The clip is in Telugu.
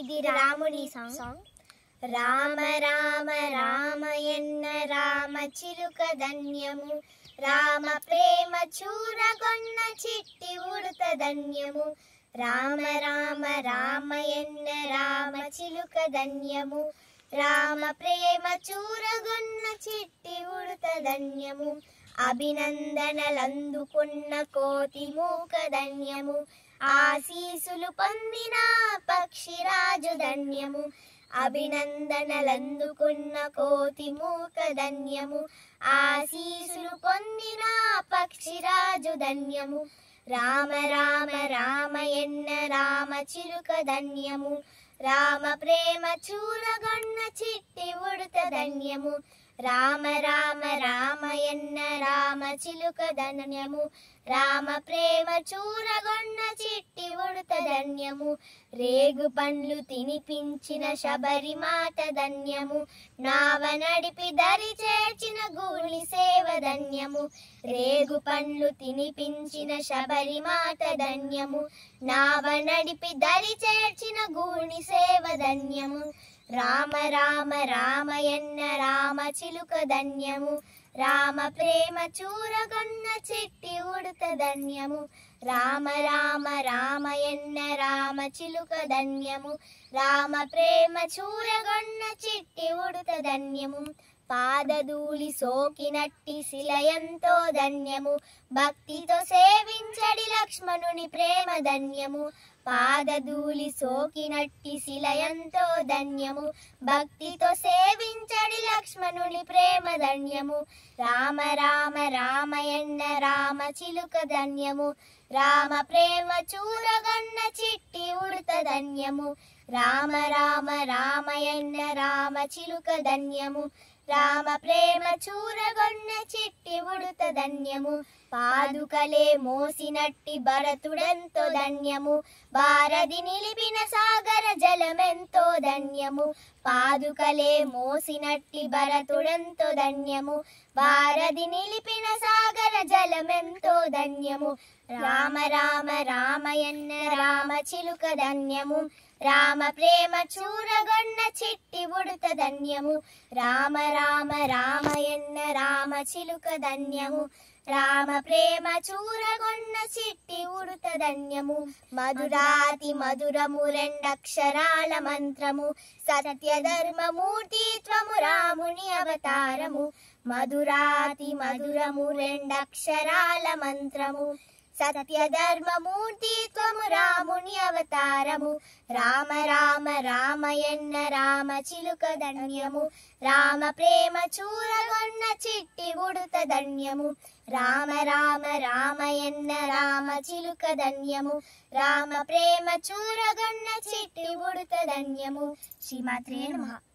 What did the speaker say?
ఇది రాముని సాంగ్. రామ రామ రామయన్న రామ చిలుక ధన్యము, రామ ప్రేమ చూరగొన్న చిట్టి ఉడత ధన్యము. రామ రామ రామయన్న రామ చిలుక ధన్యము, రామ ప్రేమ చూరగొన్న చిట్టి ఉడత ధన్యము. అభినందనలందుకున్న కోతి మూక ధన్యము, ఆశీసులు పొందిన పక్షిరాజు ధన్యము. అభినందనలందుకున్న కోతి మూక ధన్యము, ఆశీసులు పొందిన పక్షిరాజు ధన్యము. రామ రామ రామయన్న రామ చిలుక ధన్యము, రామ ప్రేమ చూరగొన్న చిట్టి ఉడత ధన్యము. రామ రామ రామయన్న రామ చిలుక ధన్యము, రామ ప్రేమ చూరగొన్న చిట్టి ఉడత ధన్యము. రేగు పండ్లు తినిపించిన శబరి మాత ధన్యము, నావ నడిపి దరి చేర్చిన గూళి సేవ ధన్యము. రేగు పండ్లు తినిపించిన శబరి మాత ధన్యము, నావ నడిపి దరి చేర్చిన గూళి సేవ ధన్యము. రామ రామ రామయన్న రామ చిలుక ధన్యము, రామ ప్రేమ చూరగొన్న చిట్టి ఉడత ధన్యము. రామ రామ రామయన్న రామ చిలుక ధన్యము, రామ ప్రేమ చూరగొన్న చిట్టి ఉడత ధన్యము. పాదధూళి సోకినట్టి శిలయంతో ధన్యము, భక్తితో సేవించడి లక్ష్మణుని ప్రేమ ధన్యము. పాదధూళి సోకినట్టి శిలయంతో ధన్యము, భక్తితో సేవించడి లక్ష్మణుని ప్రేమ ధన్యము. రామ రామ రామయన్న రామ చిలుక ధన్యము, రామ ప్రేమ చూరగొన్న చిట్టి ఉడత ధన్యము. రామ రామ రామయన్న రామ చిలుక ధన్యము, రామ ప్రేమ చూరగొన్న చిట్టి ఉడత ధన్యము. పాదుకలే మోసినట్టి భరతుడెంతో ధన్యము, భారది నిలిపిన సాగర జలమెంతో ధన్యము. పాదుకలే మోసినట్టి భరతుడెంతో ధన్యము, భారది నిలిపిన సాగర జలమెంతో ధన్యము. రామ రామ రామయన్న రామ చిలుక ధన్యము, రామ ప్రేమ చూరగొన్న చిట్టి ఉడత ధన్యము. రామ రామ రామయన్న రామ చిలుక ధన్యము, రామ ప్రేమ చూరగొన్న చిట్టి ఉడత ధన్యము. మధురాతి మధురము రెండక్షరాల మంత్రము, సత్యధర్మమూర్తిత్వము రాముని అవతారము. మధురాతి మధురము రెండక్షరాల మంత్రము, సత్యధర్మమూర్తిత్వము రాముని అవతారము. రామ రామ రామయన్న రామ చిలుక ధన్యము, రామ ప్రేమ చూరగొన్న చిట్టి ఉడత ధన్యము. రామ రామ రామయన్న రామ చిలుక ధన్యము, రామ ప్రేమ చూరగొన్న చిట్టి ఉడత ధన్యము. శ్రీమాత్రే నమః.